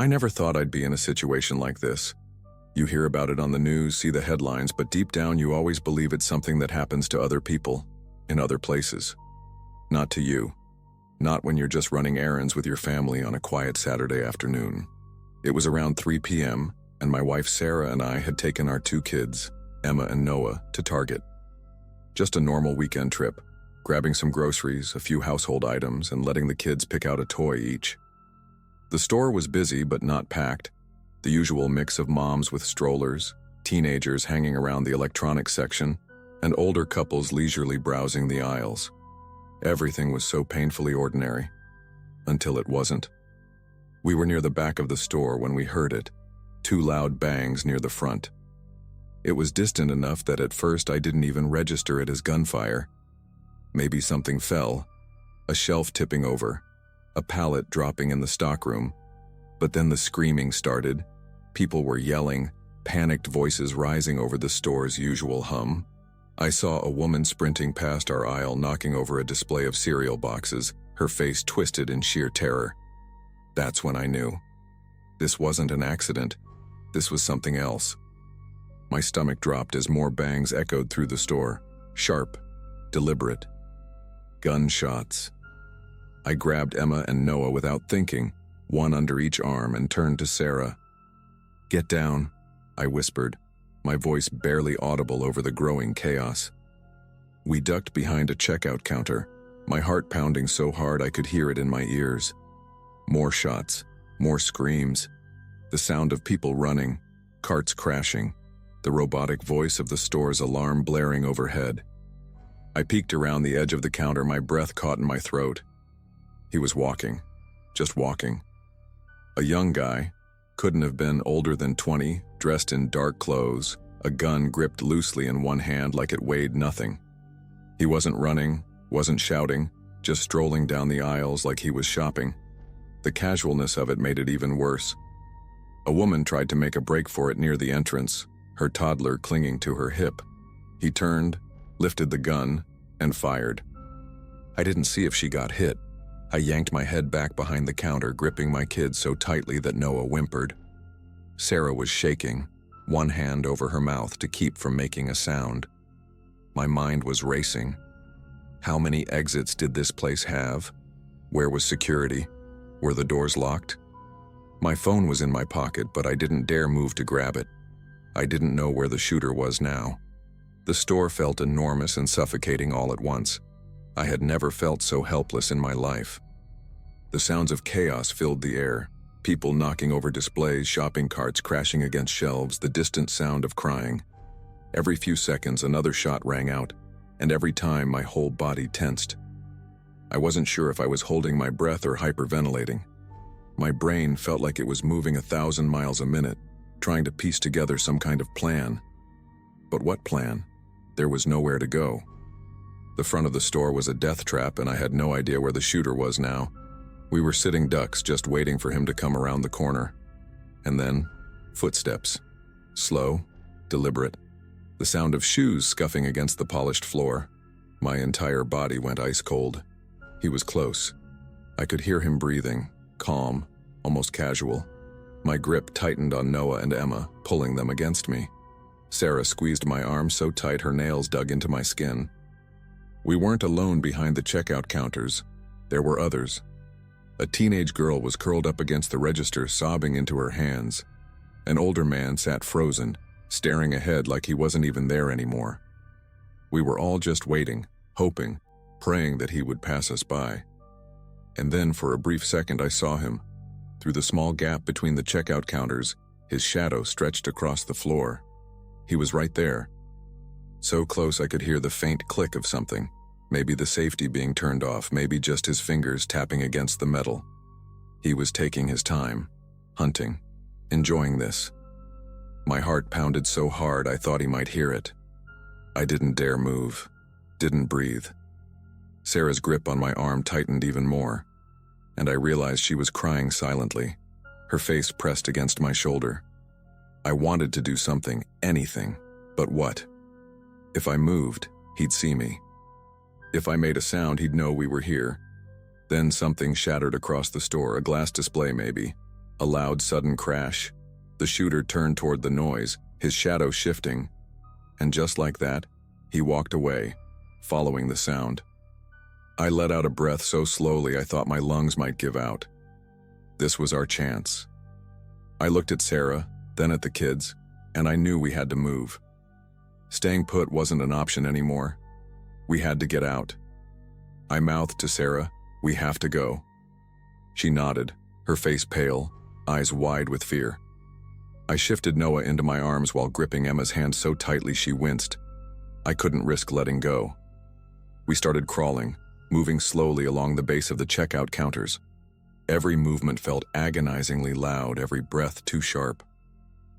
I never thought I'd be in a situation like this. You hear about it on the news, see the headlines, but deep down you always believe it's something that happens to other people, in other places. Not to you. Not when you're just running errands with your family on a quiet Saturday afternoon. It was around 3 p.m., and my wife Sarah and I had taken our 2 kids, Emma and Noah, to Target. Just a normal weekend trip, grabbing some groceries, a few household items, and letting the kids pick out a toy each. The store was busy but not packed. The usual mix of moms with strollers, teenagers hanging around the electronics section, and older couples leisurely browsing the aisles. Everything was so painfully ordinary. Until it wasn't. We were near the back of the store when we heard it, 2 loud bangs near the front. It was distant enough that at first I didn't even register it as gunfire. Maybe something fell, a shelf tipping over, a pallet dropping in the stockroom. But then the screaming started. People were yelling, panicked voices rising over the store's usual hum. I saw a woman sprinting past our aisle, knocking over a display of cereal boxes, her face twisted in sheer terror. That's when I knew. This wasn't an accident. This was something else. My stomach dropped as more bangs echoed through the store. Sharp, deliberate. Gunshots. I grabbed Emma and Noah without thinking, one under each arm, and turned to Sarah. "Get down," I whispered, my voice barely audible over the growing chaos. We ducked behind a checkout counter, my heart pounding so hard I could hear it in my ears. More shots, more screams, the sound of people running, carts crashing, the robotic voice of the store's alarm blaring overhead. I peeked around the edge of the counter, my breath caught in my throat. He was walking, just walking. A young guy, couldn't have been older than 20, dressed in dark clothes, a gun gripped loosely in one hand like it weighed nothing. He wasn't running, wasn't shouting, just strolling down the aisles like he was shopping. The casualness of it made it even worse. A woman tried to make a break for it near the entrance, her toddler clinging to her hip. He turned, lifted the gun, and fired. I didn't see if she got hit. I yanked my head back behind the counter, gripping my kids so tightly that Noah whimpered. Sarah was shaking, one hand over her mouth to keep from making a sound. My mind was racing. How many exits did this place have? Where was security? Were the doors locked? My phone was in my pocket, but I didn't dare move to grab it. I didn't know where the shooter was now. The store felt enormous and suffocating all at once. I had never felt so helpless in my life. The sounds of chaos filled the air, people knocking over displays, shopping carts crashing against shelves, the distant sound of crying. Every few seconds another shot rang out, and every time my whole body tensed. I wasn't sure if I was holding my breath or hyperventilating. My brain felt like it was moving 1,000 miles a minute, trying to piece together some kind of plan. But what plan? There was nowhere to go. The front of the store was a death trap, and I had no idea where the shooter was now. We were sitting ducks, just waiting for him to come around the corner. And then, footsteps. Slow, deliberate. The sound of shoes scuffing against the polished floor. My entire body went ice cold. He was close. I could hear him breathing, calm, almost casual. My grip tightened on Noah and Emma, pulling them against me. Sarah squeezed my arm so tight her nails dug into my skin. We weren't alone behind the checkout counters. There were others. A teenage girl was curled up against the register, sobbing into her hands. An older man sat frozen, staring ahead like he wasn't even there anymore. We were all just waiting, hoping, praying that he would pass us by. And then for a brief second I saw him. Through the small gap between the checkout counters, his shadow stretched across the floor. He was right there. So close I could hear the faint click of something. Maybe the safety being turned off, maybe just his fingers tapping against the metal. He was taking his time, hunting, enjoying this. My heart pounded so hard I thought he might hear it. I didn't dare move, didn't breathe. Sarah's grip on my arm tightened even more, and I realized she was crying silently, her face pressed against my shoulder. I wanted to do something, anything, but what? If I moved, he'd see me. If I made a sound, he'd know we were here. Then something shattered across the store, a glass display maybe. A loud, sudden crash. The shooter turned toward the noise, his shadow shifting, and just like that, he walked away, following the sound. I let out a breath so slowly I thought my lungs might give out. This was our chance. I looked at Sarah, then at the kids, and I knew we had to move. Staying put wasn't an option anymore. We had to get out. I mouthed to Sarah, "We have to go." She nodded, her face pale, eyes wide with fear. I shifted Noah into my arms while gripping Emma's hand so tightly she winced. I couldn't risk letting go. We started crawling, moving slowly along the base of the checkout counters. Every movement felt agonizingly loud, every breath too sharp.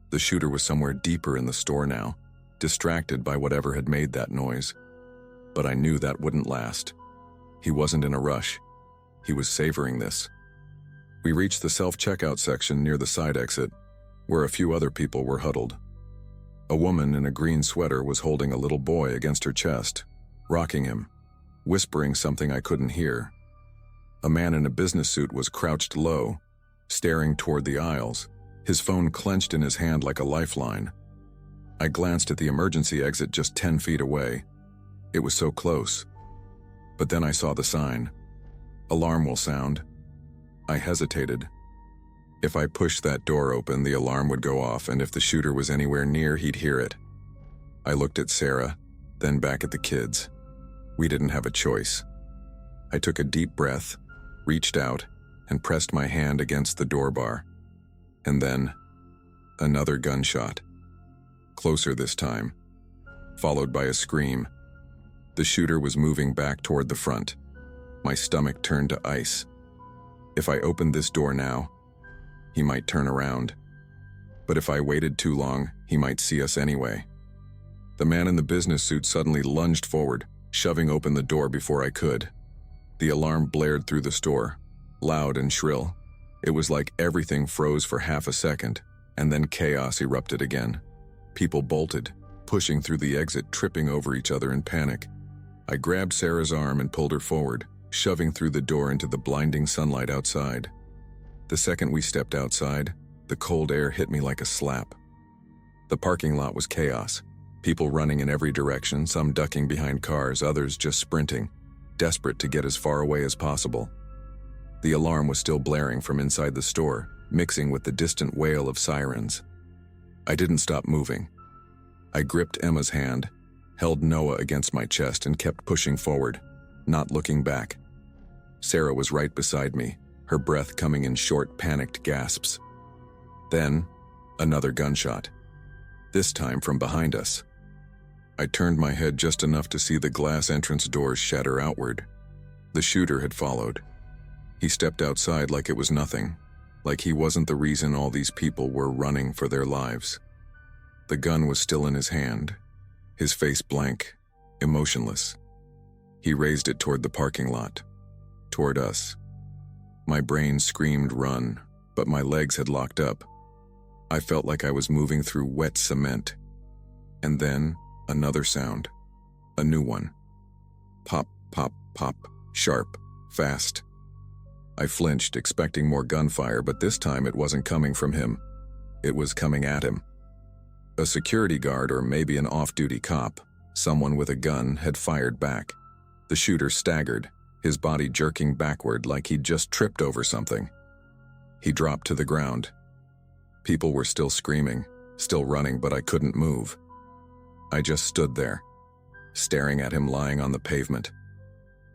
The shooter was somewhere deeper in the store now, distracted by whatever had made that noise. But I knew that wouldn't last. He wasn't in a rush. He was savoring this. We reached the self-checkout section near the side exit, where a few other people were huddled. A woman in a green sweater was holding a little boy against her chest, rocking him, whispering something I couldn't hear. A man in a business suit was crouched low, staring toward the aisles, his phone clenched in his hand like a lifeline. I glanced at the emergency exit just 10 feet away. It was so close. But then I saw the sign. Alarm will sound. I hesitated. If I pushed that door open, the alarm would go off, and if the shooter was anywhere near, he'd hear it. I looked at Sarah, then back at the kids. We didn't have a choice. I took a deep breath, reached out, and pressed my hand against the door bar. And then, another gunshot. Closer this time, followed by a scream. The shooter was moving back toward the front. My stomach turned to ice. If I opened this door now, he might turn around. But if I waited too long, he might see us anyway. The man in the business suit suddenly lunged forward, shoving open the door before I could. The alarm blared through the store, loud and shrill. It was like everything froze for half a second, and then chaos erupted again. People bolted, pushing through the exit, tripping over each other in panic. I grabbed Sarah's arm and pulled her forward, shoving through the door into the blinding sunlight outside. The second we stepped outside, the cold air hit me like a slap. The parking lot was chaos. People running in every direction, some ducking behind cars, others just sprinting, desperate to get as far away as possible. The alarm was still blaring from inside the store, mixing with the distant wail of sirens. I didn't stop moving. I gripped Emma's hand, held Noah against my chest, and kept pushing forward, not looking back. Sarah was right beside me, her breath coming in short, panicked gasps. Then, another gunshot. This time from behind us. I turned my head just enough to see the glass entrance doors shatter outward. The shooter had followed. He stepped outside like it was nothing, like he wasn't the reason all these people were running for their lives. The gun was still in his hand, his face blank, emotionless. He raised it toward the parking lot, toward us. My brain screamed run, but my legs had locked up. I felt like I was moving through wet cement. And then, another sound. A new one. Pop, pop, pop, sharp, fast. I flinched, expecting more gunfire, but this time it wasn't coming from him. It was coming at him. A security guard, or maybe an off-duty cop, someone with a gun, had fired back. The shooter staggered, his body jerking backward like he'd just tripped over something. He dropped to the ground. People were still screaming, still running, but I couldn't move. I just stood there, staring at him lying on the pavement.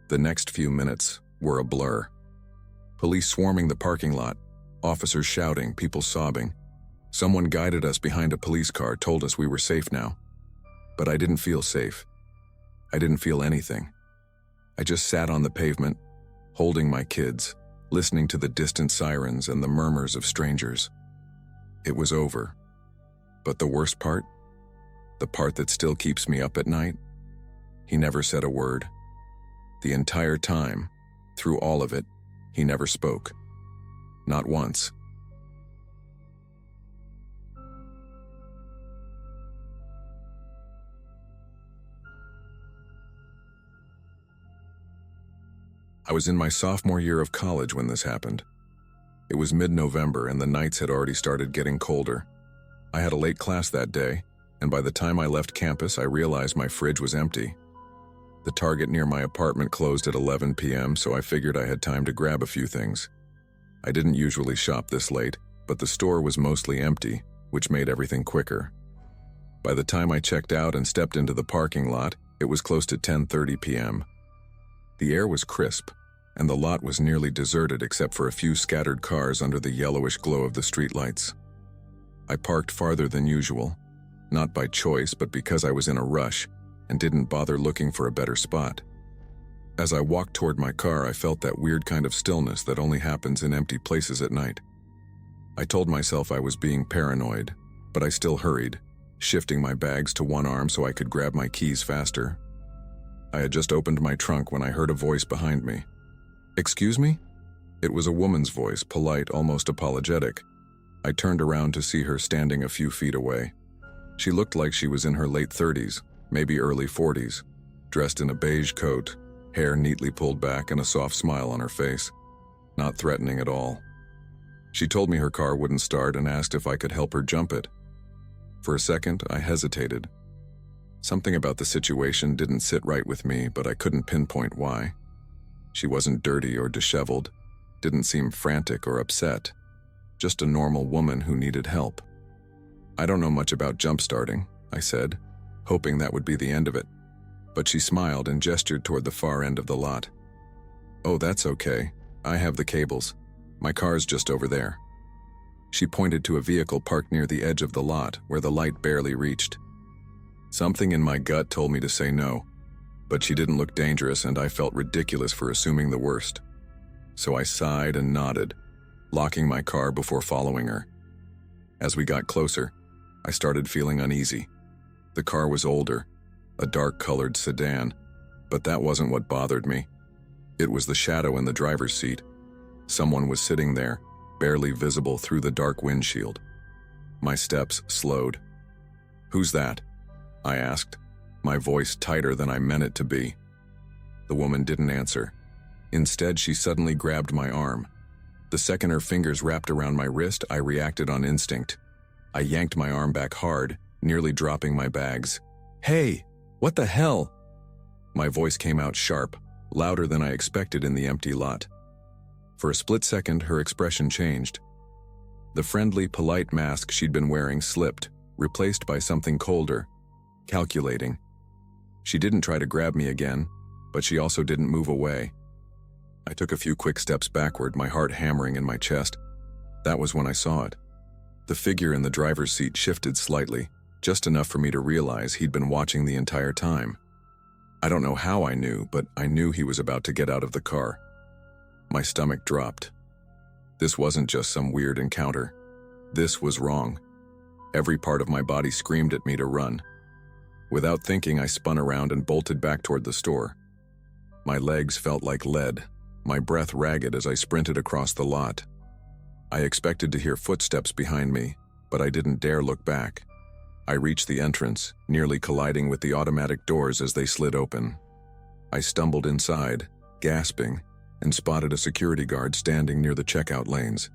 The next few minutes were a blur. Police swarming the parking lot, officers shouting, people sobbing. Someone guided us behind a police car, told us we were safe now. But I didn't feel safe. I didn't feel anything. I just sat on the pavement, holding my kids, listening to the distant sirens and the murmurs of strangers. It was over. But the worst part? The part that still keeps me up at night? He never said a word. The entire time, through all of it, he never spoke. Not once. I was in my sophomore year of college when this happened. It was mid-November and the nights had already started getting colder. I had a late class that day, and by the time I left campus, I realized my fridge was empty. The Target near my apartment closed at 11 p.m., so I figured I had time to grab a few things. I didn't usually shop this late, but the store was mostly empty, which made everything quicker. By the time I checked out and stepped into the parking lot, it was close to 10:30 p.m. The air was crisp, and the lot was nearly deserted except for a few scattered cars under the yellowish glow of the streetlights. I parked farther than usual, not by choice but because I was in a rush and didn't bother looking for a better spot. As I walked toward my car, I felt that weird kind of stillness that only happens in empty places at night. I told myself I was being paranoid, but I still hurried, shifting my bags to one arm so I could grab my keys faster. I had just opened my trunk when I heard a voice behind me. "Excuse me?" It was a woman's voice, polite, almost apologetic. I turned around to see her standing a few feet away. She looked like she was in her late 30s, maybe early 40s, dressed in a beige coat, hair neatly pulled back and a soft smile on her face. Not threatening at all. She told me her car wouldn't start and asked if I could help her jump it. For a second, I hesitated. Something about the situation didn't sit right with me, but I couldn't pinpoint why. She wasn't dirty or disheveled, didn't seem frantic or upset, just a normal woman who needed help. "I don't know much about jump starting," I said, hoping that would be the end of it. But she smiled and gestured toward the far end of the lot. "Oh, that's okay. I have the cables. My car's just over there." She pointed to a vehicle parked near the edge of the lot, where the light barely reached. Something in my gut told me to say no, but she didn't look dangerous and I felt ridiculous for assuming the worst. So I sighed and nodded, locking my car before following her. As we got closer, I started feeling uneasy. The car was older, a dark-colored sedan, but that wasn't what bothered me. It was the shadow in the driver's seat. Someone was sitting there, barely visible through the dark windshield. My steps slowed. "Who's that?" I asked, my voice tighter than I meant it to be. The woman didn't answer. Instead, she suddenly grabbed my arm. The second her fingers wrapped around my wrist, I reacted on instinct. I yanked my arm back hard, nearly dropping my bags. "Hey, what the hell?" My voice came out sharp, louder than I expected in the empty lot. For a split second, her expression changed. The friendly, polite mask she'd been wearing slipped, replaced by something colder, calculating. She didn't try to grab me again, but she also didn't move away. I took a few quick steps backward, my heart hammering in my chest. That was when I saw it. The figure in the driver's seat shifted slightly, just enough for me to realize he'd been watching the entire time. I don't know how I knew, but I knew he was about to get out of the car. My stomach dropped. This wasn't just some weird encounter. This was wrong. Every part of my body screamed at me to run. Without thinking, I spun around and bolted back toward the store. My legs felt like lead, my breath ragged as I sprinted across the lot. I expected to hear footsteps behind me, but I didn't dare look back. I reached the entrance, nearly colliding with the automatic doors as they slid open. I stumbled inside, gasping, and spotted a security guard standing near the checkout lanes.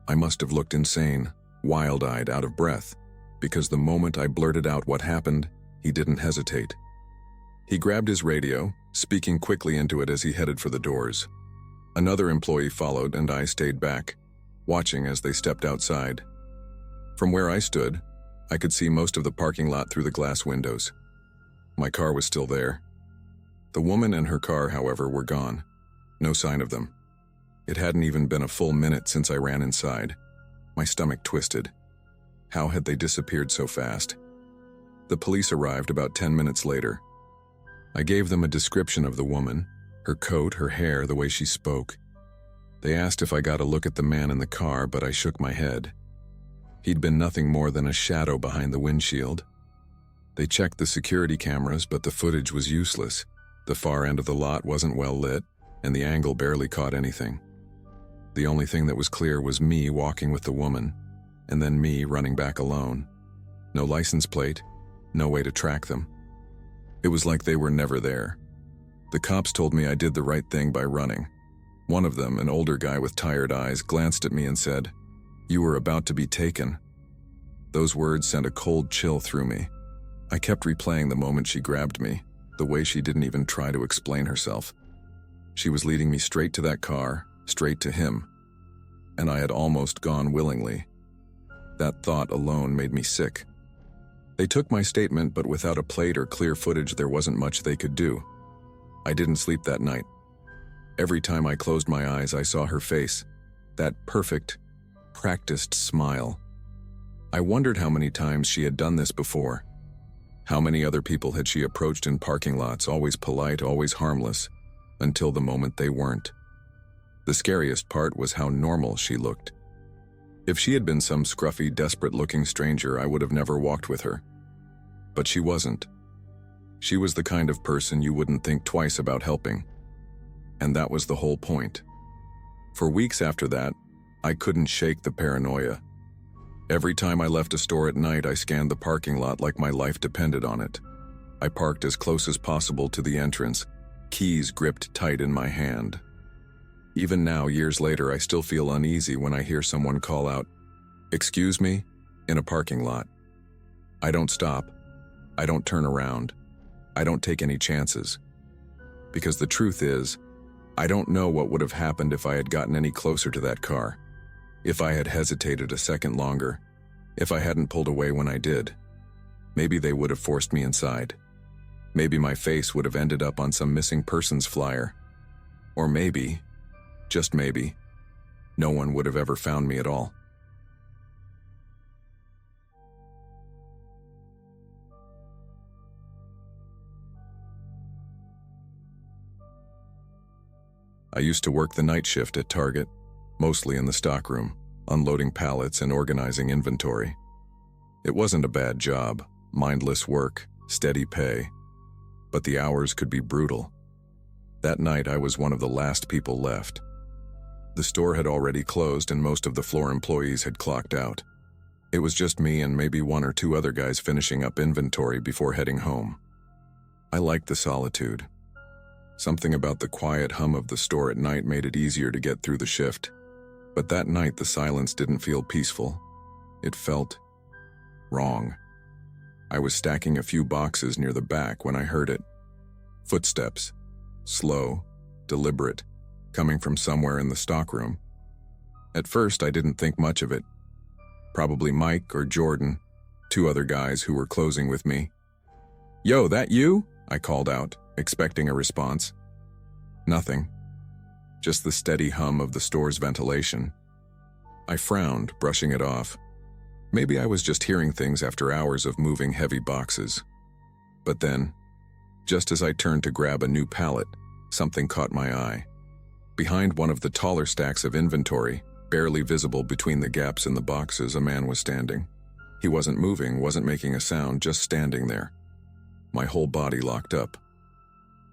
I must have looked insane, wild-eyed, out of breath, because the moment I blurted out what happened, he didn't hesitate. He grabbed his radio, speaking quickly into it as he headed for the doors. Another employee followed, and I stayed back, watching as they stepped outside. From where I stood, I could see most of the parking lot through the glass windows. My car was still there. The woman and her car, however, were gone. No sign of them. It hadn't even been a full minute since I ran inside. My stomach twisted. How had they disappeared so fast? The police arrived about 10 minutes later. I gave them a description of the woman, her coat, her hair, the way she spoke. They asked if I got a look at the man in the car, but I shook my head. He'd been nothing more than a shadow behind the windshield. They checked the security cameras, but the footage was useless. The far end of the lot wasn't well lit, and the angle barely caught anything. The only thing that was clear was me walking with the woman, and then me running back alone. No license plate, no way to track them. It was like they were never there. The cops told me I did the right thing by running. One of them, an older guy with tired eyes, glanced at me and said, "You were about to be taken." Those words sent a cold chill through me. I kept replaying the moment she grabbed me, the way she didn't even try to explain herself. She was leading me straight to that car, straight to him, and I had almost gone willingly. That thought alone made me sick. They took my statement, but without a plate or clear footage, there wasn't much they could do. I didn't sleep that night. Every time I closed my eyes, I saw her face, that perfect, practiced smile. I wondered how many times she had done this before. How many other people had she approached in parking lots, always polite, always harmless, until the moment they weren't. The scariest part was how normal she looked. If she had been some scruffy, desperate-looking stranger, I would have never walked with her. But she wasn't. She was the kind of person you wouldn't think twice about helping. And that was the whole point. For weeks after that, I couldn't shake the paranoia. Every time I left a store at night, I scanned the parking lot like my life depended on it. I parked as close as possible to the entrance, keys gripped tight in my hand. Even now, years later, I still feel uneasy when I hear someone call out, "Excuse me," in a parking lot. I don't stop. I don't turn around. I don't take any chances. Because the truth is, I don't know what would have happened if I had gotten any closer to that car. If I had hesitated a second longer. If I hadn't pulled away when I did. Maybe they would have forced me inside. Maybe my face would have ended up on some missing persons flyer. Or maybe, just maybe, no one would have ever found me at all. I used to work the night shift at Target, mostly in the stockroom, unloading pallets and organizing inventory. It wasn't a bad job, mindless work, steady pay, but the hours could be brutal. That night I was one of the last people left. The store had already closed and most of the floor employees had clocked out. It was just me and maybe one or two other guys finishing up inventory before heading home. I liked the solitude. Something about the quiet hum of the store at night made it easier to get through the shift. But that night the silence didn't feel peaceful. It felt wrong. I was stacking a few boxes near the back when I heard it. Footsteps, slow, deliberate, coming from somewhere in the stockroom. At first I didn't think much of it. Probably Mike or Jordan, two other guys who were closing with me. "Yo, that you?" I called out, expecting a response. Nothing. Just the steady hum of the store's ventilation. I frowned, brushing it off. Maybe I was just hearing things after hours of moving heavy boxes. But then, just as I turned to grab a new pallet, something caught my eye. Behind one of the taller stacks of inventory, barely visible between the gaps in the boxes, a man was standing. He wasn't moving, wasn't making a sound, just standing there. My whole body locked up.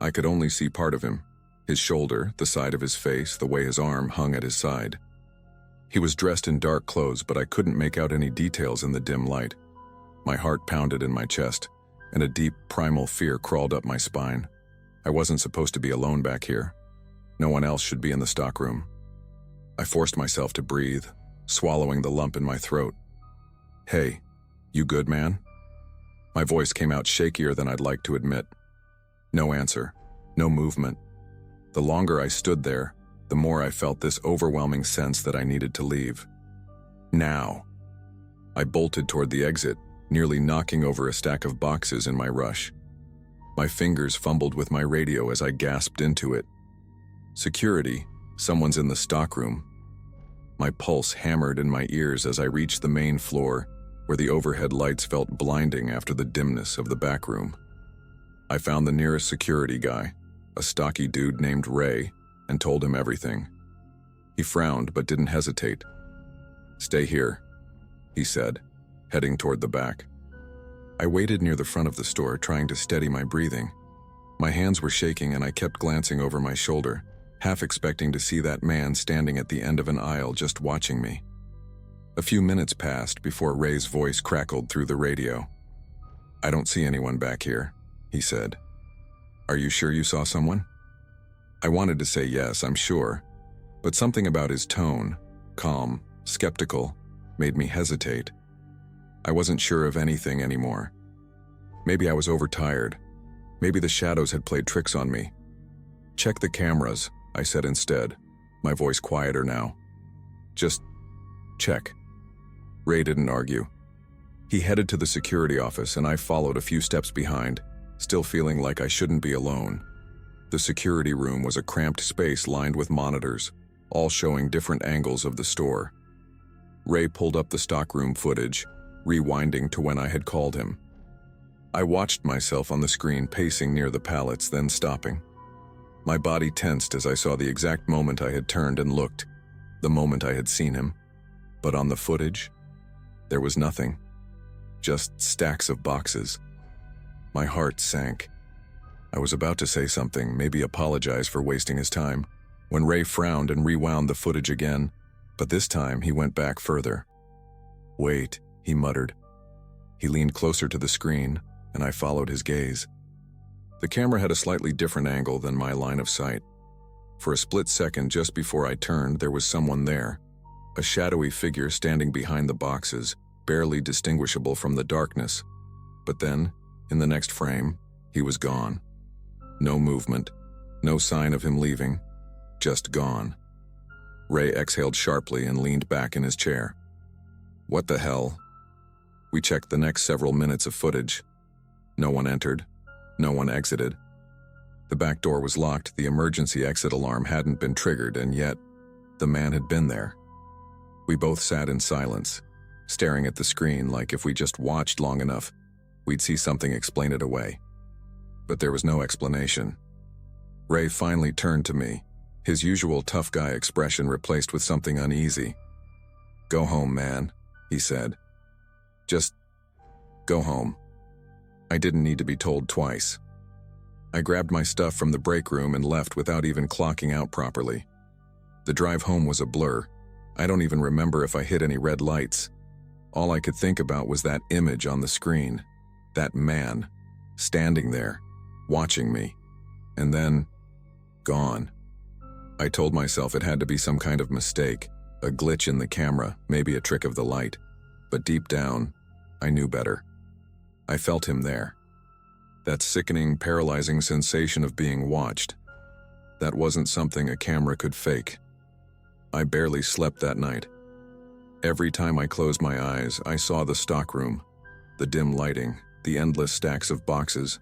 I could only see part of him. His shoulder, the side of his face, the way his arm hung at his side. He was dressed in dark clothes, but I couldn't make out any details in the dim light. My heart pounded in my chest, and a deep, primal fear crawled up my spine. I wasn't supposed to be alone back here. No one else should be in the stockroom. I forced myself to breathe, swallowing the lump in my throat. "Hey, you good, man?" My voice came out shakier than I'd like to admit. No answer, no movement. The longer I stood there, the more I felt this overwhelming sense that I needed to leave. Now. I bolted toward the exit, nearly knocking over a stack of boxes in my rush. My fingers fumbled with my radio as I gasped into it. Security, someone's in the stockroom. My pulse hammered in my ears as I reached the main floor, where the overhead lights felt blinding after the dimness of the back room. I found the nearest security guy, a stocky dude named Ray, and told him everything. He frowned but didn't hesitate. "Stay here," he said, heading toward the back. I waited near the front of the store, trying to steady my breathing. My hands were shaking and I kept glancing over my shoulder, half expecting to see that man standing at the end of an aisle just watching me. A few minutes passed before Ray's voice crackled through the radio. "I don't see anyone back here," he said. "Are you sure you saw someone?" I wanted to say yes, I'm sure, But something about his tone, calm, skeptical, made me hesitate. I wasn't sure of anything anymore. Maybe I was overtired. Maybe the shadows had played tricks on me. "Check the cameras," I said instead, my voice quieter now. "Just check." Ray didn't argue. He headed to the security office and I followed a few steps behind, still feeling like I shouldn't be alone. The security room was a cramped space lined with monitors, all showing different angles of the store. Ray pulled up the stockroom footage, rewinding to when I had called him. I watched myself on the screen pacing near the pallets, then stopping. My body tensed as I saw the exact moment I had turned and looked, the moment I had seen him. But on the footage, there was nothing. Just stacks of boxes. My heart sank. I was about to say something, maybe apologize for wasting his time, when Ray frowned and rewound the footage again, but this time he went back further. "Wait," he muttered. He leaned closer to the screen, and I followed his gaze. The camera had a slightly different angle than my line of sight. For a split second just before I turned, there was someone there, a shadowy figure standing behind the boxes, barely distinguishable from the darkness. But then, in the next frame, he was gone. No movement, no sign of him leaving, just gone. Ray exhaled sharply and leaned back in his chair. "What the hell?" We checked the next several minutes of footage. No one entered. No one exited. The back door was locked, the emergency exit alarm hadn't been triggered, and yet, the man had been there. We both sat in silence, staring at the screen like if we just watched long enough, we'd see something explain it away. But there was no explanation. Ray finally turned to me, his usual tough guy expression replaced with something uneasy. "Go home, man," he said. "Just go home." I didn't need to be told twice. I grabbed my stuff from the break room and left without even clocking out properly. The drive home was a blur. I don't even remember if I hit any red lights. All I could think about was that image on the screen, that man, standing there, watching me, and then, gone. I told myself it had to be some kind of mistake, a glitch in the camera, maybe a trick of the light, but deep down, I knew better. I felt him there. That sickening, paralyzing sensation of being watched. That wasn't something a camera could fake. I barely slept that night. Every time I closed my eyes, I saw the stockroom, the dim lighting, the endless stacks of boxes,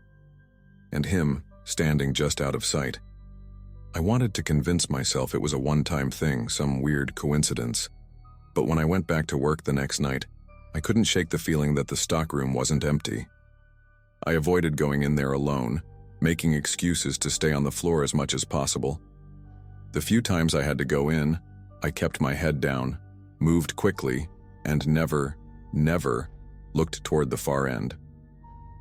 and him standing just out of sight. I wanted to convince myself it was a one-time thing, some weird coincidence. But when I went back to work the next night, I couldn't shake the feeling that the stockroom wasn't empty. I avoided going in there alone, making excuses to stay on the floor as much as possible. The few times I had to go in, I kept my head down, moved quickly, and never looked toward the far end.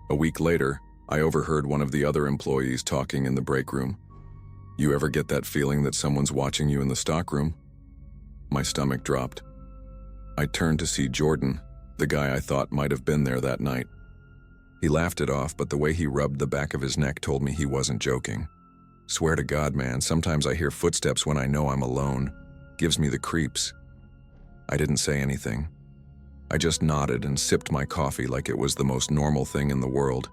A week later, I overheard one of the other employees talking in the break room. "You ever get that feeling that someone's watching you in the stockroom?" My stomach dropped. I turned to see Jordan, the guy I thought might have been there that night. He laughed it off, but the way he rubbed the back of his neck told me he wasn't joking. "Swear to God, man, sometimes I hear footsteps when I know I'm alone. Gives me the creeps." I didn't say anything. I just nodded and sipped my coffee like it was the most normal thing in the world.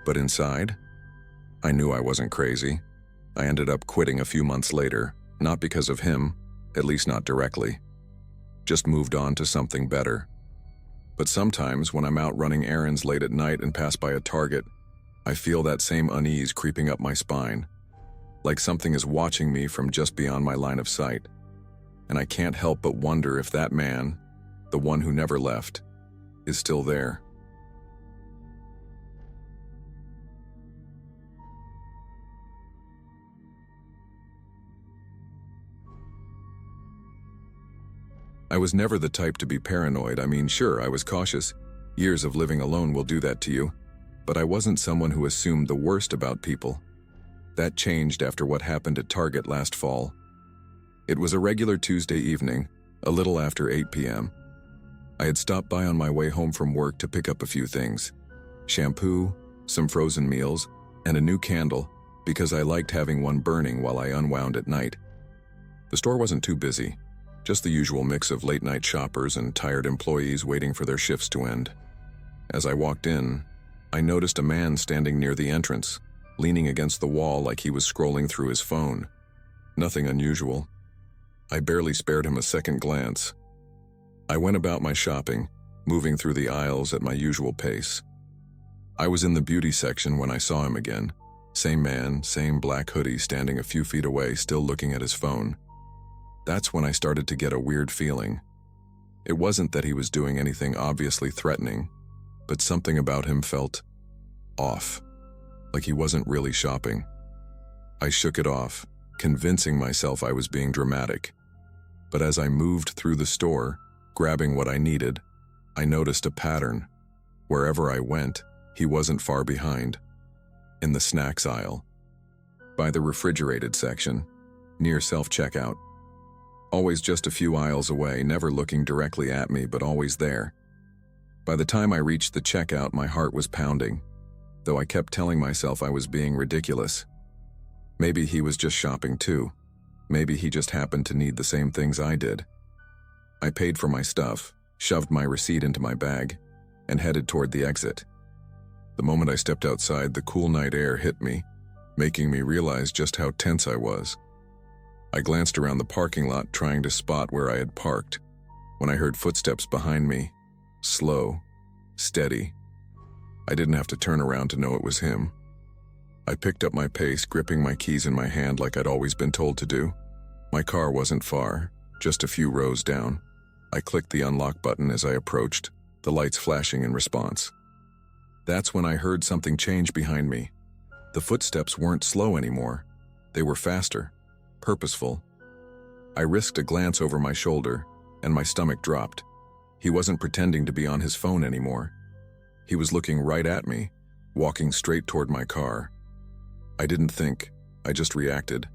But inside, I knew I wasn't crazy. I ended up quitting a few months later, not because of him, at least not directly. Just moved on to something better. But sometimes when I'm out running errands late at night and pass by a Target, I feel that same unease creeping up my spine, like something is watching me from just beyond my line of sight. And I can't help but wonder if that man, the one who never left, is still there. I was never the type to be paranoid. I mean, sure, I was cautious. Years of living alone will do that to you. But I wasn't someone who assumed the worst about people. That changed after what happened at Target last fall. It was a regular Tuesday evening, a little after 8 p.m. I had stopped by on my way home from work to pick up a few things. Shampoo, some frozen meals, and a new candle, because I liked having one burning while I unwound at night. The store wasn't too busy, just the usual mix of late-night shoppers and tired employees waiting for their shifts to end. As I walked in, I noticed a man standing near the entrance, leaning against the wall like he was scrolling through his phone. Nothing unusual. I barely spared him a second glance. I went about my shopping, moving through the aisles at my usual pace. I was in the beauty section when I saw him again. Same man, same black hoodie, standing a few feet away, still looking at his phone. That's when I started to get a weird feeling. It wasn't that he was doing anything obviously threatening, but something about him felt off, like he wasn't really shopping. I shook it off, convincing myself I was being dramatic. But as I moved through the store, grabbing what I needed, I noticed a pattern. Wherever I went, he wasn't far behind. In the snacks aisle, by the refrigerated section, near self-checkout. Always just a few aisles away, never looking directly at me, but always there. By the time I reached the checkout, my heart was pounding, though I kept telling myself I was being ridiculous. Maybe he was just shopping too. Maybe he just happened to need the same things I did. I paid for my stuff, shoved my receipt into my bag, and headed toward the exit. The moment I stepped outside, the cool night air hit me, making me realize just how tense I was. I glanced around the parking lot, trying to spot where I had parked, when I heard footsteps behind me, slow, steady. I didn't have to turn around to know it was him. I picked up my pace, gripping my keys in my hand like I'd always been told to do. My car wasn't far, just a few rows down. I clicked the unlock button as I approached, the lights flashing in response. That's when I heard something change behind me. The footsteps weren't slow anymore. They were faster, purposeful. I risked a glance over my shoulder, and my stomach dropped. He wasn't pretending to be on his phone anymore. He was looking right at me, walking straight toward my car. I didn't think, I just reacted.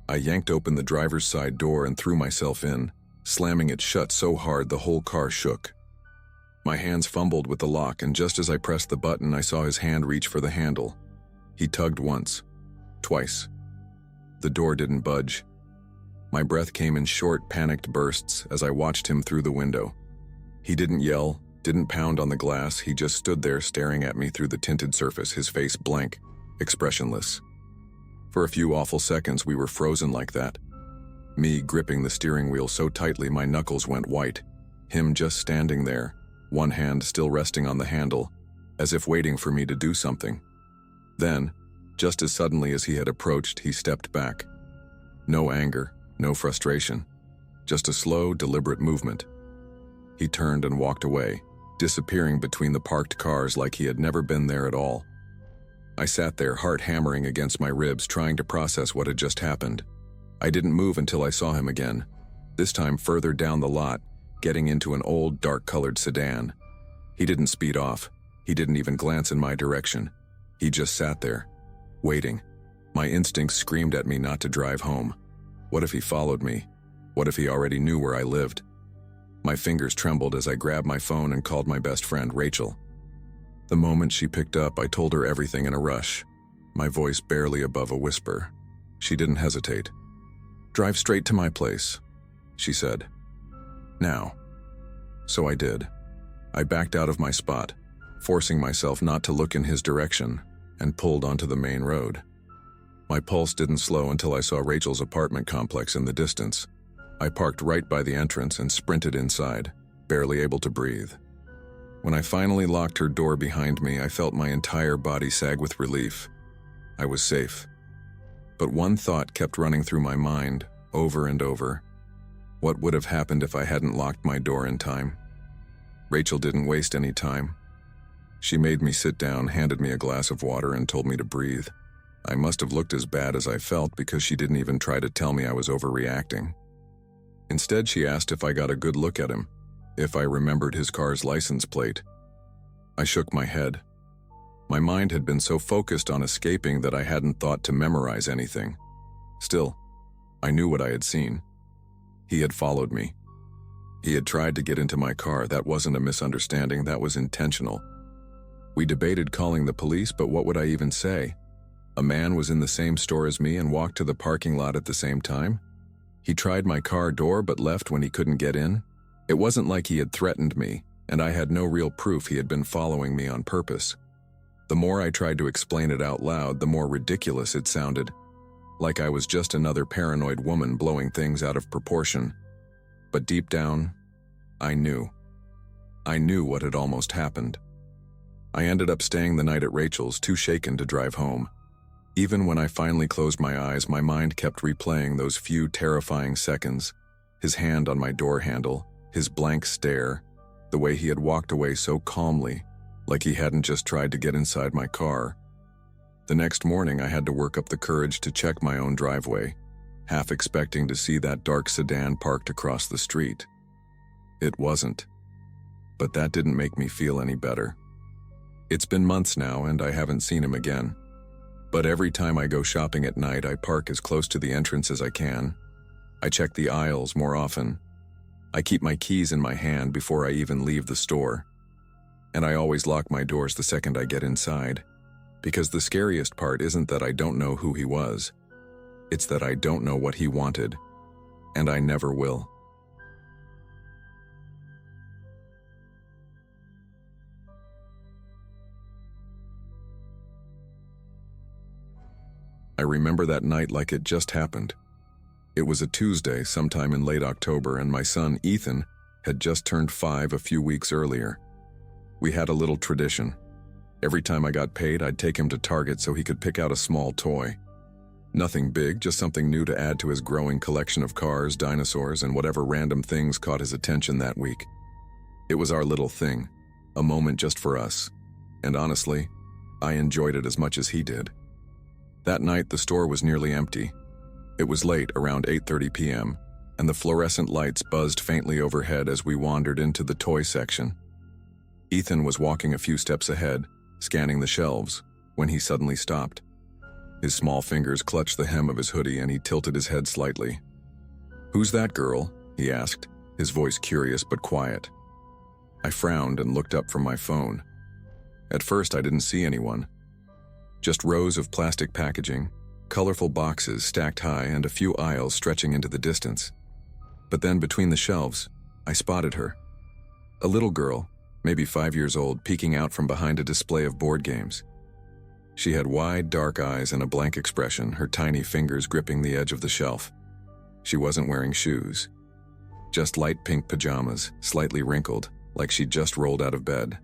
I yanked open the driver's side door and threw myself in, slamming it shut so hard the whole car shook. My hands fumbled with the lock, and just as I pressed the button, I saw his hand reach for the handle. He tugged once, twice. The door didn't budge. My breath came in short, panicked bursts as I watched him through the window. He didn't yell, didn't pound on the glass. He just stood there staring at me through the tinted surface, his face blank, expressionless. For a few awful seconds, we were frozen like that. Me gripping the steering wheel so tightly my knuckles went white. Him just standing there, one hand still resting on the handle, as if waiting for me to do something. Then, just as suddenly as he had approached, he stepped back. No anger, no frustration, just a slow, deliberate movement. He turned and walked away, disappearing between the parked cars like he had never been there at all. I sat there, heart hammering against my ribs, trying to process what had just happened. I didn't move until I saw him again, this time further down the lot, getting into an old, dark-colored sedan. He didn't speed off. He didn't even glance in my direction. He just sat there, waiting. My instincts screamed at me not to drive home. What if he followed me? What if he already knew where I lived? My fingers trembled as I grabbed my phone and called my best friend, Rachel. The moment she picked up, I told her everything in a rush, my voice barely above a whisper. She didn't hesitate. "Drive straight to my place," she said. "Now." So I did. I backed out of my spot, forcing myself not to look in his direction, and pulled onto the main road. My pulse didn't slow until I saw Rachel's apartment complex in the distance. I parked right by the entrance and sprinted inside, barely able to breathe. When I finally locked her door behind me, I felt my entire body sag with relief. I was safe. But one thought kept running through my mind, over and over. What would have happened if I hadn't locked my door in time? Rachel didn't waste any time. She made me sit down, handed me a glass of water, and told me to breathe. I must have looked as bad as I felt because she didn't even try to tell me I was overreacting. Instead, she asked if I got a good look at him, if I remembered his car's license plate. I shook my head. My mind had been so focused on escaping that I hadn't thought to memorize anything. Still, I knew what I had seen. He had followed me. He had tried to get into my car. That wasn't a misunderstanding, that was intentional. We debated calling the police, but what would I even say? A man was in the same store as me and walked to the parking lot at the same time? He tried my car door but left when he couldn't get in. It wasn't like he had threatened me, and I had no real proof he had been following me on purpose. The more I tried to explain it out loud, the more ridiculous it sounded, like I was just another paranoid woman blowing things out of proportion. But deep down, I knew. I knew what had almost happened. I ended up staying the night at Rachel's, too shaken to drive home. Even when I finally closed my eyes, my mind kept replaying those few terrifying seconds. His hand on my door handle, his blank stare, the way he had walked away so calmly, like he hadn't just tried to get inside my car. The next morning, I had to work up the courage to check my own driveway, half expecting to see that dark sedan parked across the street. It wasn't. But that didn't make me feel any better. It's been months now, and I haven't seen him again. But every time I go shopping at night, I park as close to the entrance as I can. I check the aisles more often. I keep my keys in my hand before I even leave the store. And I always lock my doors the second I get inside. Because the scariest part isn't that I don't know who he was. It's that I don't know what he wanted. And I never will. I remember that night like it just happened. It was a Tuesday sometime in late October, and my son, Ethan, had just turned 5 a few weeks earlier. We had a little tradition. Every time I got paid, I'd take him to Target so he could pick out a small toy. Nothing big, just something new to add to his growing collection of cars, dinosaurs, and whatever random things caught his attention that week. It was our little thing, a moment just for us. And honestly, I enjoyed it as much as he did. That night, the store was nearly empty. It was late, around 8:30 p.m., and the fluorescent lights buzzed faintly overhead as we wandered into the toy section. Ethan was walking a few steps ahead, scanning the shelves, when he suddenly stopped. His small fingers clutched the hem of his hoodie and he tilted his head slightly. "Who's that girl?" he asked, his voice curious but quiet. I frowned and looked up from my phone. At first, I didn't see anyone. Just rows of plastic packaging, colorful boxes stacked high, and a few aisles stretching into the distance. But then between the shelves, I spotted her. A little girl, maybe 5 years old, peeking out from behind a display of board games. She had wide, dark eyes and a blank expression, her tiny fingers gripping the edge of the shelf. She wasn't wearing shoes. Just light pink pajamas, slightly wrinkled, like she'd just rolled out of bed.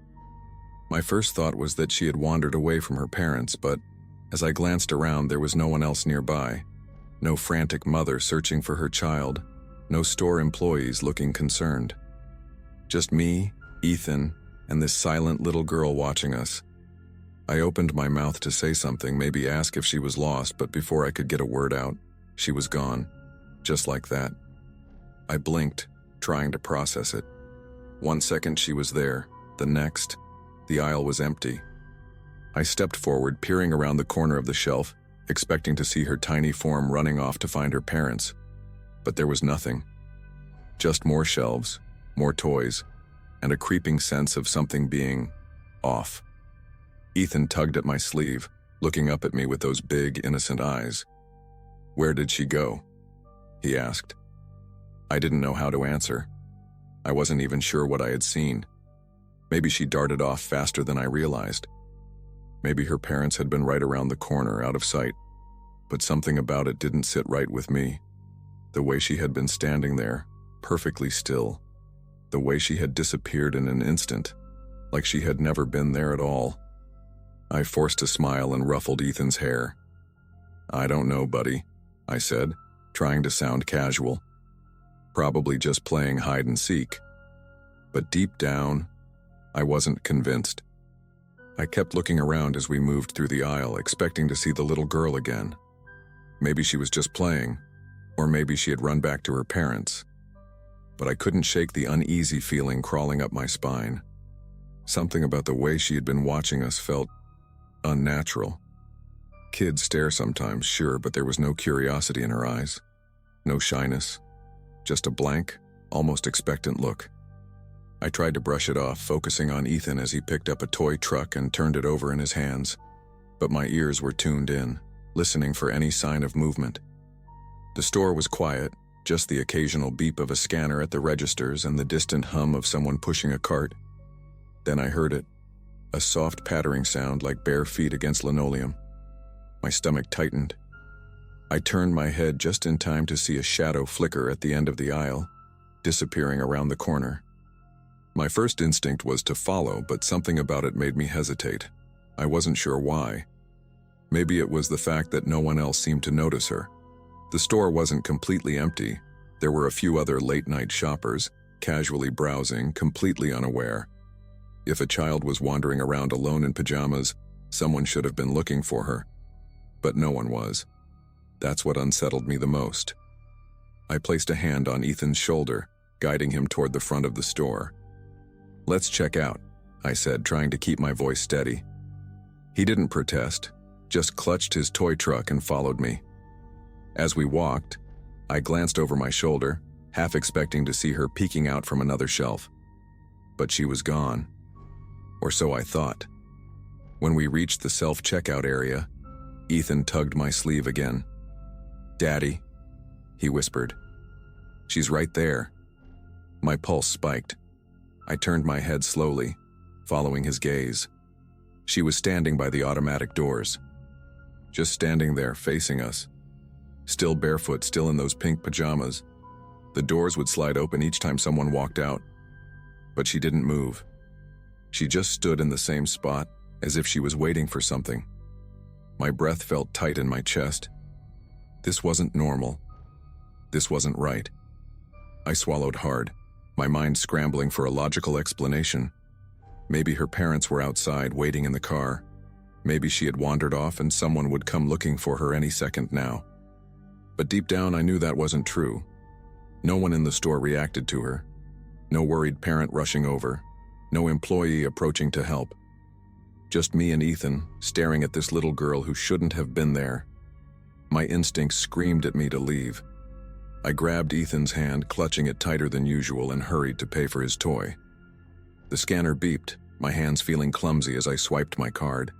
My first thought was that she had wandered away from her parents, but as I glanced around, there was no one else nearby. No frantic mother searching for her child. No store employees looking concerned. Just me, Ethan, and this silent little girl watching us. I opened my mouth to say something, maybe ask if she was lost, but before I could get a word out, she was gone. Just like that. I blinked, trying to process it. 1 second she was there, the next, the aisle was empty. I stepped forward, peering around the corner of the shelf, expecting to see her tiny form running off to find her parents. But there was nothing. Just more shelves, more toys, and a creeping sense of something being off. Ethan tugged at my sleeve, looking up at me with those big, innocent eyes. "Where did she go?" he asked. I didn't know how to answer. I wasn't even sure what I had seen. Maybe she darted off faster than I realized. Maybe her parents had been right around the corner, out of sight. But something about it didn't sit right with me. The way she had been standing there, perfectly still. The way she had disappeared in an instant, like she had never been there at all. I forced a smile and ruffled Ethan's hair. "I don't know, buddy," I said, trying to sound casual. Probably just playing hide and seek. But deep down, I wasn't convinced. I kept looking around as we moved through the aisle, expecting to see the little girl again. Maybe she was just playing, or maybe she had run back to her parents. But I couldn't shake the uneasy feeling crawling up my spine. Something about the way she had been watching us felt unnatural. Kids stare sometimes, sure, but there was no curiosity in her eyes. No shyness. Just a blank, almost expectant look. I tried to brush it off, focusing on Ethan as he picked up a toy truck and turned it over in his hands. But my ears were tuned in, listening for any sign of movement. The store was quiet, just the occasional beep of a scanner at the registers and the distant hum of someone pushing a cart. Then I heard it, a soft pattering sound like bare feet against linoleum. My stomach tightened. I turned my head just in time to see a shadow flicker at the end of the aisle, disappearing around the corner. My first instinct was to follow, but something about it made me hesitate. I wasn't sure why. Maybe it was the fact that no one else seemed to notice her. The store wasn't completely empty. There were a few other late-night shoppers, casually browsing, completely unaware. If a child was wandering around alone in pajamas, someone should have been looking for her. But no one was. That's what unsettled me the most. I placed a hand on Ethan's shoulder, guiding him toward the front of the store. "Let's check out," I said, trying to keep my voice steady. He didn't protest, just clutched his toy truck and followed me. As we walked, I glanced over my shoulder, half expecting to see her peeking out from another shelf. But she was gone. Or so I thought. When we reached the self-checkout area, Ethan tugged my sleeve again. "Daddy," he whispered. "She's right there." My pulse spiked. I turned my head slowly, following his gaze. She was standing by the automatic doors. Just standing there, facing us. Still barefoot, still in those pink pajamas. The doors would slide open each time someone walked out. But she didn't move. She just stood in the same spot, as if she was waiting for something. My breath felt tight in my chest. This wasn't normal. This wasn't right. I swallowed hard, my mind scrambling for a logical explanation. Maybe her parents were outside waiting in the car. Maybe she had wandered off and someone would come looking for her any second now. But deep down I knew that wasn't true. No one in the store reacted to her. No worried parent rushing over. No employee approaching to help. Just me and Ethan, staring at this little girl who shouldn't have been there. My instincts screamed at me to leave. I grabbed Ethan's hand, clutching it tighter than usual, and hurried to pay for his toy. The scanner beeped, my hands feeling clumsy as I swiped my card.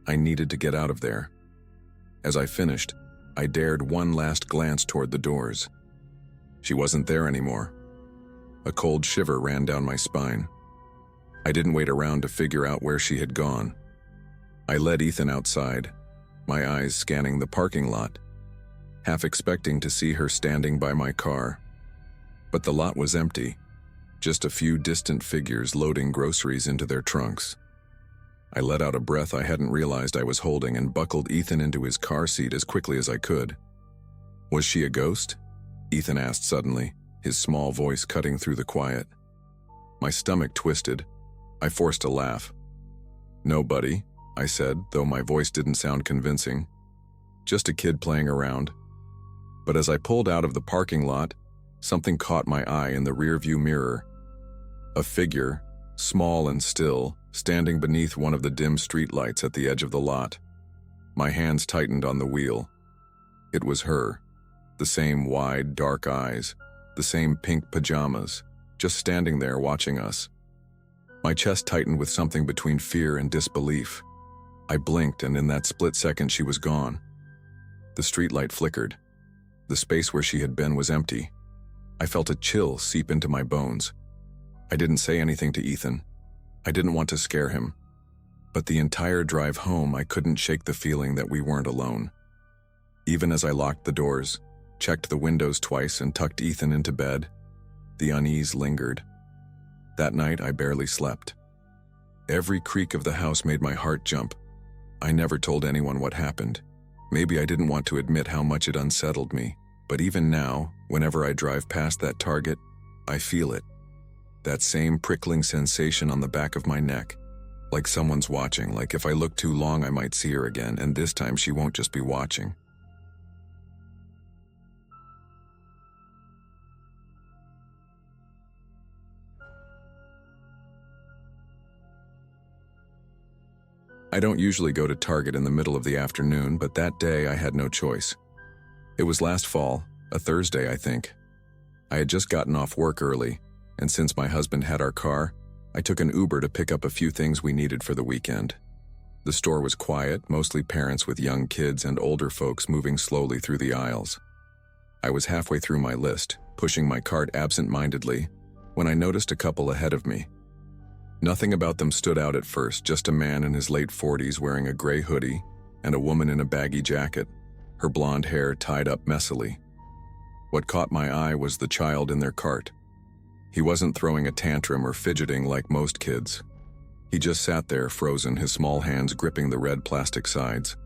I needed to get out of there. As I finished, I dared one last glance toward the doors. She wasn't there anymore. A cold shiver ran down my spine. I didn't wait around to figure out where she had gone. I led Ethan outside, my eyes scanning the parking lot, half expecting to see her standing by my car. But the lot was empty, just a few distant figures loading groceries into their trunks. I let out a breath I hadn't realized I was holding and buckled Ethan into his car seat as quickly as I could. "Was she a ghost?" Ethan asked suddenly, his small voice cutting through the quiet. My stomach twisted. I forced a laugh. "No, buddy," I said, though my voice didn't sound convincing. "Just a kid playing around." But as I pulled out of the parking lot, something caught my eye in the rearview mirror. A figure, small and still, standing beneath one of the dim streetlights at the edge of the lot. My hands tightened on the wheel. It was her. The same wide, dark eyes, the same pink pajamas, just standing there watching us. My chest tightened with something between fear and disbelief. I blinked, and in that split second she was gone. The streetlight flickered. The space where she had been was empty. I felt a chill seep into my bones. I didn't say anything to Ethan. I didn't want to scare him. But the entire drive home, I couldn't shake the feeling that we weren't alone. Even as I locked the doors, checked the windows twice, and tucked Ethan into bed, the unease lingered. That night, I barely slept. Every creak of the house made my heart jump. I never told anyone what happened. Maybe I didn't want to admit how much it unsettled me, but even now, whenever I drive past that Target, I feel it. That same prickling sensation on the back of my neck. Like someone's watching, like if I look too long I might see her again, and this time she won't just be watching. I don't usually go to Target in the middle of the afternoon, but that day I had no choice. It was last fall, a Thursday, I think. I had just gotten off work early, and since my husband had our car, I took an Uber to pick up a few things we needed for the weekend. The store was quiet, mostly parents with young kids and older folks moving slowly through the aisles. I was halfway through my list, pushing my cart absent-mindedly, when I noticed a couple ahead of me. Nothing about them stood out at first, just a man in his late 40s wearing a gray hoodie and a woman in a baggy jacket, her blonde hair tied up messily. What caught my eye was the child in their cart. He wasn't throwing a tantrum or fidgeting like most kids. He just sat there, frozen, his small hands gripping the red plastic sides.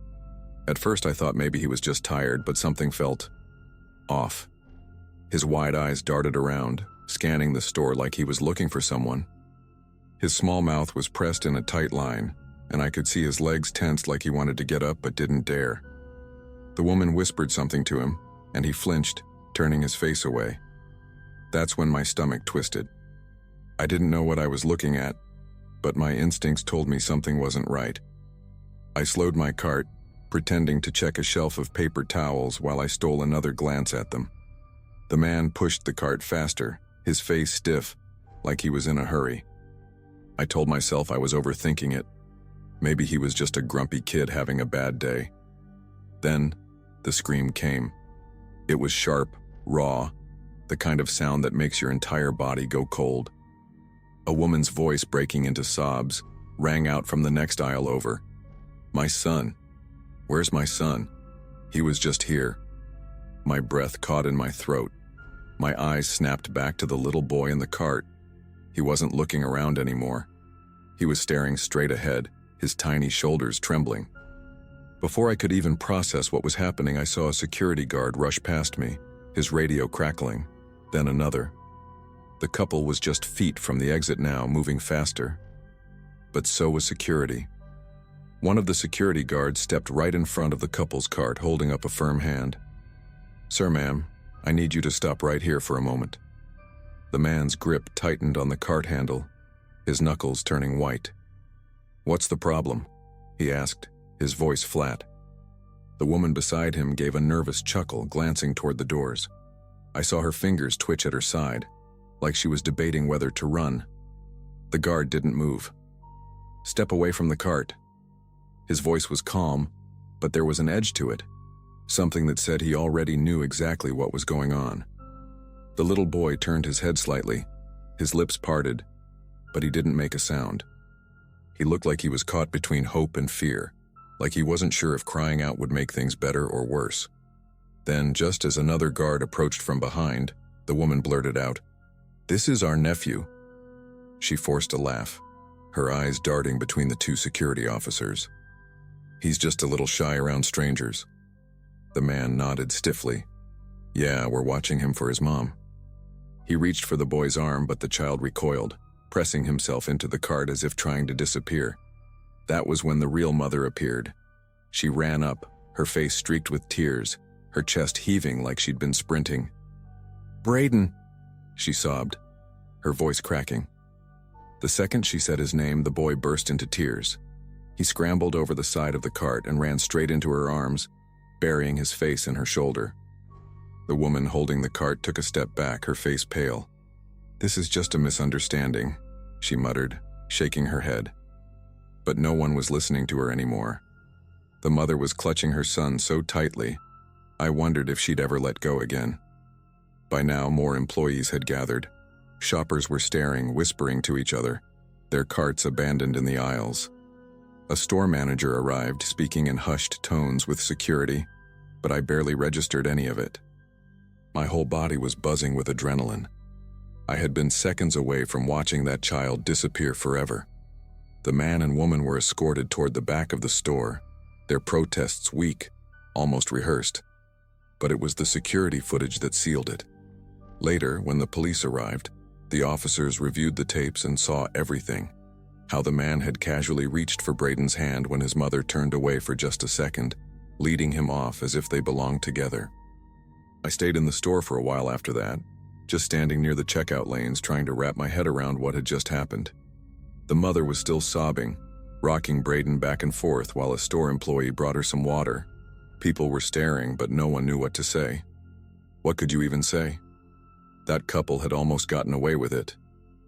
At first I thought maybe he was just tired, but something felt off. His wide eyes darted around, scanning the store like he was looking for someone. His small mouth was pressed in a tight line, and I could see his legs tensed like he wanted to get up but didn't dare. The woman whispered something to him, and he flinched, turning his face away. That's when my stomach twisted. I didn't know what I was looking at, but my instincts told me something wasn't right. I slowed my cart, pretending to check a shelf of paper towels while I stole another glance at them. The man pushed the cart faster, his face stiff, like he was in a hurry. I told myself I was overthinking it. Maybe he was just a grumpy kid having a bad day. Then, the scream came. It was sharp, raw, the kind of sound that makes your entire body go cold. A woman's voice, breaking into sobs, rang out from the next aisle over. My son. Where's my son? He was just here. My breath caught in my throat. My eyes snapped back to the little boy in the cart. He wasn't looking around anymore. He was staring straight ahead, his tiny shoulders trembling. Before I could even process what was happening, I saw a security guard rush past me, his radio crackling, then another. The couple was just feet from the exit now, moving faster. But so was security. One of the security guards stepped right in front of the couple's cart, holding up a firm hand. "Sir, ma'am, I need you to stop right here for a moment." The man's grip tightened on the cart handle, his knuckles turning white. "What's the problem?" he asked, his voice flat. The woman beside him gave a nervous chuckle, glancing toward the doors. I saw her fingers twitch at her side, like she was debating whether to run. The guard didn't move. "Step away from the cart." His voice was calm, but there was an edge to it, something that said he already knew exactly what was going on. The little boy turned his head slightly, his lips parted, but he didn't make a sound. He looked like he was caught between hope and fear, like he wasn't sure if crying out would make things better or worse. Then, just as another guard approached from behind, the woman blurted out, "This is our nephew." She forced a laugh, her eyes darting between the two security officers. "He's just a little shy around strangers." The man nodded stiffly. "Yeah, we're watching him for his mom." He reached for the boy's arm, but the child recoiled, pressing himself into the cart as if trying to disappear. That was when the real mother appeared. She ran up, her face streaked with tears, her chest heaving like she'd been sprinting. "Braden," she sobbed, her voice cracking. The second she said his name, the boy burst into tears. He scrambled over the side of the cart and ran straight into her arms, burying his face in her shoulder. The woman holding the cart took a step back, her face pale. "This is just a misunderstanding," she muttered, shaking her head. But no one was listening to her anymore. The mother was clutching her son so tightly, I wondered if she'd ever let go again. By now, more employees had gathered. Shoppers were staring, whispering to each other, their carts abandoned in the aisles. A store manager arrived, speaking in hushed tones with security, but I barely registered any of it. My whole body was buzzing with adrenaline. I had been seconds away from watching that child disappear forever. The man and woman were escorted toward the back of the store, their protests weak, almost rehearsed. But it was the security footage that sealed it. Later, when the police arrived, the officers reviewed the tapes and saw everything. How the man had casually reached for Braden's hand when his mother turned away for just a second, leading him off as if they belonged together. I stayed in the store for a while after that, just standing near the checkout lanes trying to wrap my head around what had just happened. The mother was still sobbing, rocking Braden back and forth while a store employee brought her some water. People were staring, but no one knew what to say. What could you even say? That couple had almost gotten away with it.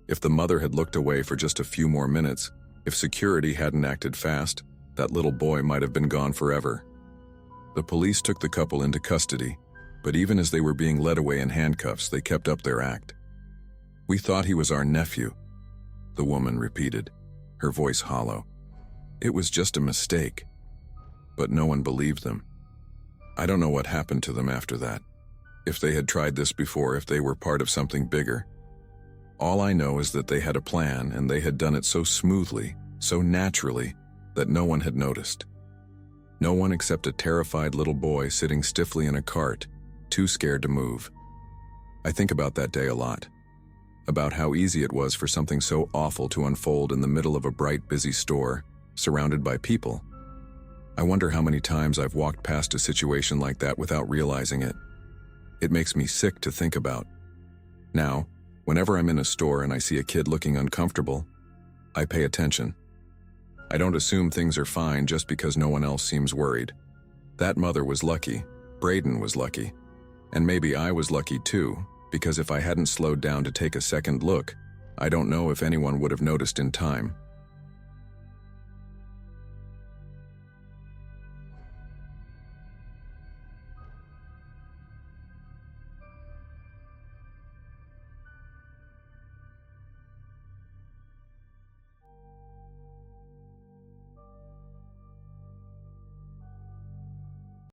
If the mother had looked away for just a few more minutes, if security hadn't acted fast, that little boy might have been gone forever. The police took the couple into custody, But even as they were being led away in handcuffs, they kept up their act. "We thought he was our nephew," the woman repeated, her voice hollow. "It was just a mistake." But no one believed them. I don't know what happened to them after that. If they had tried this before, if they were part of something bigger. All I know is that they had a plan, and they had done it so smoothly, so naturally, that no one had noticed. No one except a terrified little boy sitting stiffly in a cart, too scared to move. I think about that day a lot. About how easy it was for something so awful to unfold in the middle of a bright, busy store, surrounded by people. I wonder how many times I've walked past a situation like that without realizing it. It makes me sick to think about. Now, whenever I'm in a store and I see a kid looking uncomfortable, I pay attention. I don't assume things are fine just because no one else seems worried. That mother was lucky, Braden was lucky, and maybe I was lucky too, because if I hadn't slowed down to take a second look, I don't know if anyone would have noticed in time.